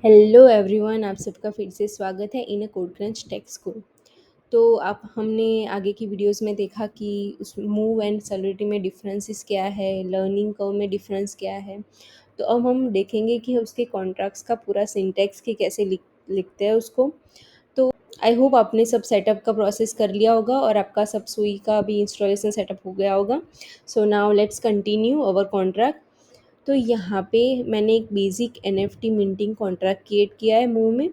Hello everyone, आप सबका फिर से स्वागत है in a Code Crunch Tech School. तो आप हमने आगे की वीडियोस में देखा कि उस मूव एंड सेलरिटी में डिफरेंसेस क्या है, लर्निंग कर्व में डिफरेंस क्या है। तो अब हम देखेंगे कि उसके कॉन्ट्रैक्ट्स का पूरा सिंटैक्स कि कैसे लिखते हैं उसको। तो आई होप आपने सब सेटअप का प्रोसेस कर लिया होगा और आपका सब सुई का भी इंस्टॉलेशन सेटअप हो गया होगा। So now let's continue our contract. तो यहाँ पे मैंने एक basic NFT minting contract create किया है मूव में।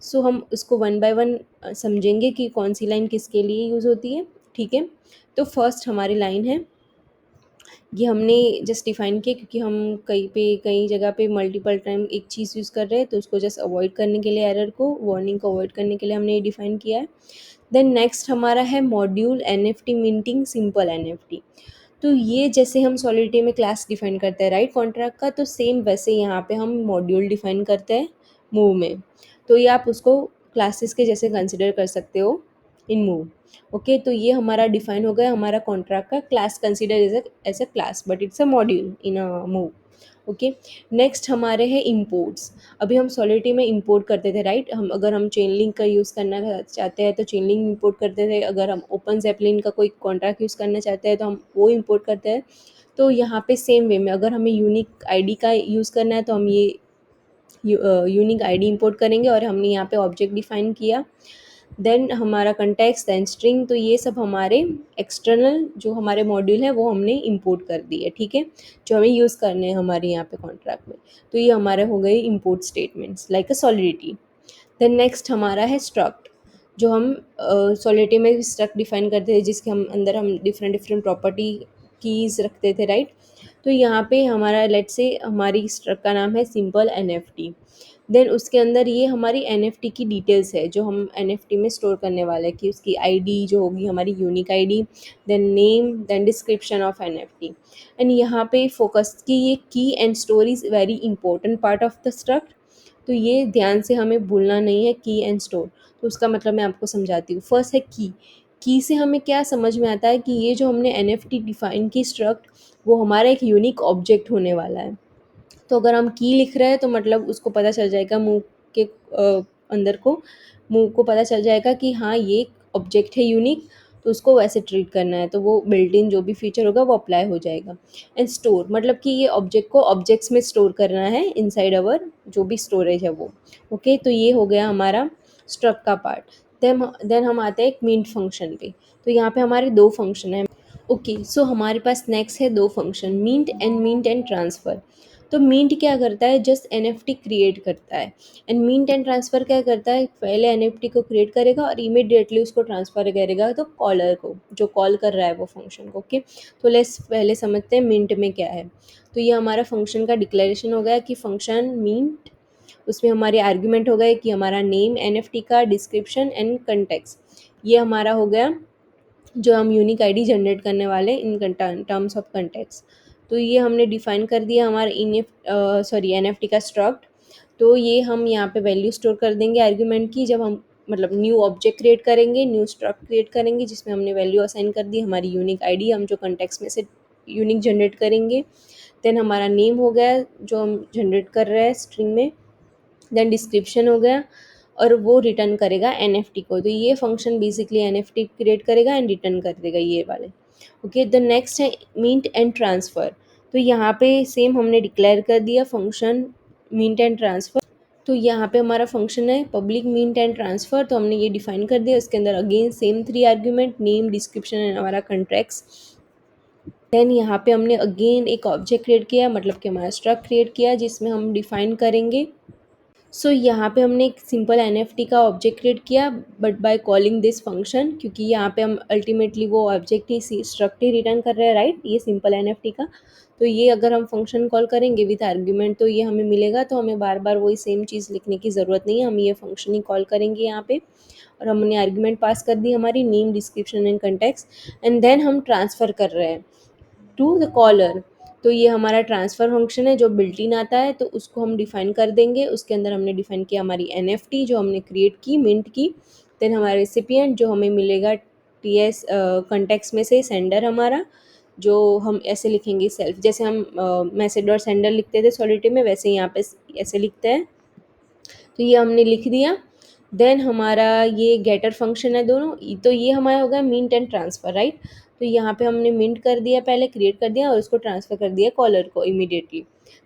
सो हम उसको वन बाय वन समझेंगे कि कौन सी लाइन किसके लिए यूज़ होती है। ठीक है, तो फर्स्ट हमारी लाइन है, ये हमने जस्ट डिफाइन किया क्योंकि हम कई जगह पे मल्टीपल टाइम एक चीज़ यूज़ कर रहे हैं, तो उसको जस्ट अवॉइड करने के लिए, एरर को, वार्निंग को अवॉइड करने के लिए हमने ये डिफाइन किया है। देन नेक्स्ट हमारा है module NFT minting simple NFT. तो ये जैसे हम सॉलिडिटी में क्लास डिफाइन करते हैं राइट कॉन्ट्रैक्ट का, तो सेम वैसे यहाँ पे हम मॉड्यूल डिफाइन करते हैं मूव में। तो ये आप उसको क्लासेस के जैसे कंसिडर कर सकते हो इन मूव। ओके, तो ये हमारा डिफाइन हो गया हमारा कॉन्ट्रैक्ट का class, consider as a class but it's a module in a move. Okay, next हमारे हैं इंपोर्ट्स। अभी हम सॉलिडिटी में इंपोर्ट करते थे राइट, हम अगर हम चेन लिंक का यूज़ करना चाहते हैं तो चेन लिंक इंपोर्ट करते थे, अगर हम ओपन जेपलिन का कोई कॉन्ट्रैक्ट यूज़ करना चाहते हैं तो हम वो इंपोर्ट करते हैं। तो यहाँ पे सेम वे में अगर हमें यूनिक आईडी का यूज़ करना है तो हम ये यूनिक आईडी इंपोर्ट करेंगे और हमने यहाँ पे ऑब्जेक्ट डिफाइन किया। देन हमारा कंटेक्स्ट, देन स्ट्रिंग, तो ये सब हमारे एक्सटर्नल जो हमारे मॉड्यूल है वो हमने इंपोर्ट कर दिए। ठीक है, जो हमें यूज़ करने हैं हमारे यहाँ पे कॉन्ट्रैक्ट में। तो ये हमारे हो गए import statements like a Solidity. Then next हमारा है स्ट्रक्ट, जो हम सॉलिडिटी में स्ट्रक्ट डिफाइन करते थे जिसके हम अंदर हम डिफरेंट डिफरेंट प्रॉपर्टी कीज रखते थे राइट। तो यहाँ पे हमारा लेट से हमारी स्ट्रक्ट का नाम है सिंपल एनएफटी। देन उसके अंदर ये हमारी एनएफटी की डिटेल्स है जो हम एनएफटी में स्टोर करने वाले हैं, कि उसकी आईडी जो होगी हमारी unique ID, then name, then description of NFT. And यहाँ पे फोकस की ये key and store is very important part of the struct. तो ये ध्यान से हमें भूलना नहीं है, की एंड स्टोर। तो उसका मतलब मैं आपको समझाती हूँ। फर्स्ट है की से हमें क्या समझ में आता है कि ये जो हमने एनएफटी डिफाइन की स्ट्रक्ट, वो हमारा एक यूनिक ऑब्जेक्ट होने वाला है। तो अगर हम की लिख रहे हैं तो मतलब उसको पता चल जाएगा मूव के अंदर को, मूव को पता चल जाएगा कि हाँ ये ऑब्जेक्ट है यूनिक, तो उसको वैसे ट्रीट करना है, तो वो बिल्ट इन जो भी फीचर होगा वो अप्लाई हो जाएगा। एंड स्टोर मतलब कि ये ऑब्जेक्ट को ऑब्जेक्ट्स में स्टोर करना है इनसाइड अवर जो भी स्टोरेज है वो। ओके, तो ये हो गया हमारा स्ट्रक्ट का पार्ट। देन हम आते हैं एक मिंट फंक्शन पे। तो यहाँ पे हमारे दो फंक्शन है। ओके, सो हमारे पास नेक्स्ट है दो फंक्शन, मिंट एंड ट्रांसफ़र। तो मिंट क्या करता है, जस्ट एनएफटी क्रिएट करता है। एंड मिंट एंड ट्रांसफ़र क्या करता है, पहले एनएफटी को क्रिएट करेगा और इमीडिएटली उसको ट्रांसफ़र करेगा तो कॉलर को, जो कॉल कर रहा है वो फंक्शन को। ओके, तो लेट्स पहले समझते हैं मिंट में क्या है। तो ये हमारा फंक्शन का डिक्लेरेशन हो गया कि फंक्शन मिंट, उसमें हमारे आर्ग्यूमेंट हो गए कि हमारा नेम एनएफटी का, डिस्क्रिप्शन एंड कंटेक्स्ट। ये हमारा हो गया जो हम यूनिक आईडी जनरेट करने वाले इन टर्म्स ऑफ कंटेक्स्ट। तो ये हमने डिफाइन कर दिया हमारा एनएफटी का स्ट्रक्ट। तो ये हम यहाँ पे वैल्यू स्टोर कर देंगे आर्ग्यूमेंट की, जब हम मतलब न्यू ऑब्जेक्ट क्रिएट करेंगे, न्यू स्ट्रक्ट क्रिएट करेंगे जिसमें हमने वैल्यू असाइन कर दी हमारी यूनिक आईडी, हम जो कंटेक्स्ट में से यूनिक जनरेट करेंगे। देन हमारा नेम हो गया जो हम जनरेट कर रहे हैं स्ट्रिंग में। देन डिस्क्रिप्शन हो गया और वो रिटर्न करेगा एनएफटी को। तो ये फंक्शन बेसिकली एनएफटी क्रिएट करेगा एंड रिटर्न कर देगा ये वाले। ओके, द नेक्स्ट है मिंट एंड ट्रांसफ़र। तो यहाँ पे सेम हमने डिक्लेयर कर दिया फंक्शन मिंट एंड ट्रांसफ़र। तो यहाँ पे हमारा फंक्शन है पब्लिक मिंट एंड ट्रांसफ़र, तो हमने ये डिफाइन कर दिया। इसके अंदर again same three argument, name, description and हमारा कंट्रैक्ट्स। देन यहाँ पे हमने अगेन एक ऑब्जेक्ट क्रिएट किया, मतलब कि हमारा स्ट्रक्ट क्रिएट किया जिसमें हम डिफाइन करेंगे। सो यहाँ पे हमने एक सिंपल एनएफटी का ऑब्जेक्ट क्रिएट किया but by calling this function, क्योंकि यहाँ पे हम अल्टीमेटली वो ऑब्जेक्ट ही स्ट्रक्ट ही रिटर्न कर रहे हैं राइट, ये सिंपल एनएफटी का। तो ये अगर हम फंक्शन कॉल करेंगे विद आर्ग्यूमेंट तो ये हमें मिलेगा, तो हमें बार बार वही सेम चीज़ लिखने की ज़रूरत नहीं है, हम ये फंक्शन ही कॉल करेंगे यहाँ पे। और हमने आर्ग्यूमेंट पास कर दी हमारी name, description and context, and then हम ट्रांसफ़र कर रहे हैं टू द कॉलर। तो ये हमारा ट्रांसफ़र फंक्शन है जो बिल्ट इन आता है, तो उसको हम डिफाइन कर देंगे। उसके अंदर हमने डिफाइन किया हमारी एनएफटी जो हमने क्रिएट की मिंट की। देन हमारा रेसिपिएंट जो हमें मिलेगा टीएस कंटेक्स्ट में से, सेंडर हमारा जो हम ऐसे लिखेंगे सेल्फ, जैसे हम मैसेज डॉट सेंडर लिखते थे सॉलिडिटी में, वैसे यहाँ पे ऐसे लिखते हैं। तो ये हमने लिख दिया। देन हमारा ये गेटर फंक्शन है दोनों, तो ये हमारा हो गया मिंट एंड ट्रांसफ़र, राइट। तो यहाँ पे हमने मिंट कर दिया, पहले क्रिएट कर दिया और उसको ट्रांसफ़र कर दिया कॉलर को इमीडिएटली।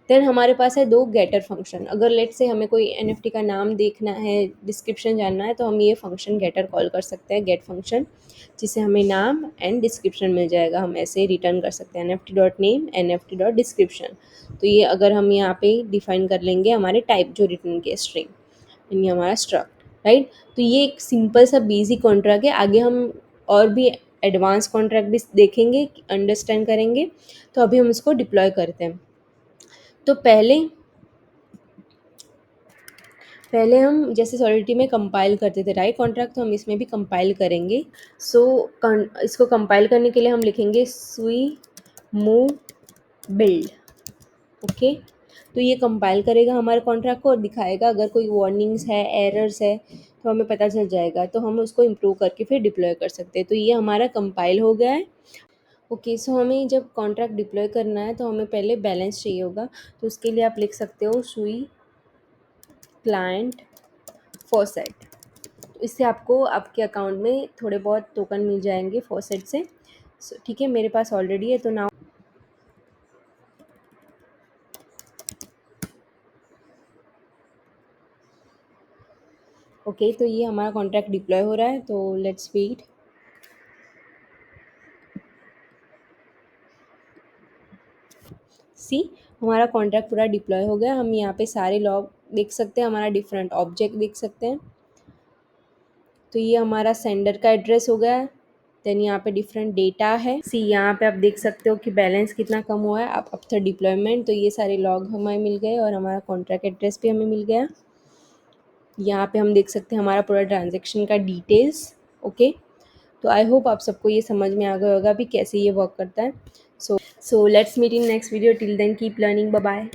देन हमारे पास है दो गेटर फंक्शन। अगर लेट्स से हमें कोई एनएफटी का नाम देखना है, डिस्क्रिप्शन जानना है, तो हम ये फंक्शन गेटर कॉल कर सकते हैं, गेट फंक्शन, जिससे हमें नाम एंड डिस्क्रिप्शन मिल जाएगा। हम ऐसे रिटर्न कर सकते हैं NFT dot name NFT dot description. तो ये अगर हम यहाँ पे डिफाइन कर लेंगे हमारे टाइप जो रिटर्न के स्ट्रिंग, यानी हमारा स्ट्रक्ट, राइट। तो ये एक सिंपल सा बेसिक कॉन्ट्रैक्ट है। आगे हम और भी एडवांस कॉन्ट्रैक्ट भी देखेंगे, अंडरस्टैंड करेंगे। तो अभी हम इसको डिप्लॉय करते हैं। तो पहले हम जैसे सॉलिडिटी में कंपाइल करते थे राइट कॉन्ट्रैक्ट, तो हम इसमें भी कंपाइल करेंगे। सो इसको कंपाइल करने के लिए हम लिखेंगे सुई मूव बिल्ड, ओके। तो ये कंपाइल करेगा हमारे कॉन्ट्रैक्ट को और दिखाएगा अगर कोई वार्निंग्स है, एरर्स है, तो हमें पता चल जाएगा, तो हम उसको इम्प्रूव करके फिर डिप्लॉय कर सकते हैं। तो ये हमारा कंपाइल हो गया है। ओके, सो हमें जब कॉन्ट्रैक्ट डिप्लॉय करना है तो हमें पहले बैलेंस चाहिए होगा। तो उसके लिए आप लिख सकते हो सुई क्लाइंट फॉसेट। तो इससे आपको आपके अकाउंट में थोड़े बहुत टोकन मिल जाएंगे फॉसेट से। ठीक है, मेरे पास ऑलरेडी है। तो नाउ ओके, तो ये हमारा कॉन्ट्रैक्ट डिप्लॉय हो रहा है, तो लेट्स वेट। सी, हमारा कॉन्ट्रैक्ट पूरा डिप्लॉय हो गया। हम यहाँ पे सारे लॉग देख सकते हैं, हमारा डिफरेंट ऑब्जेक्ट देख सकते हैं। तो ये हमारा सेंडर का एड्रेस हो गया। देन यहाँ पे डिफरेंट डेटा है। सी, यहाँ पे आप देख सकते हो कि बैलेंस कितना कम हुआ है आप आफ्टर डिप्लॉयमेंट। तो ये सारे लॉग हमें मिल गए और हमारा कॉन्ट्रैक्ट एड्रेस भी हमें मिल गया। यहाँ पे हम देख सकते हैं हमारा पूरा ट्रांजेक्शन का डिटेल्स, ओके। तो आई होप आप सबको ये समझ में आ गया होगा भी कैसे ये वर्क करता है। So let's meet in next video. Till then keep learning, bye bye.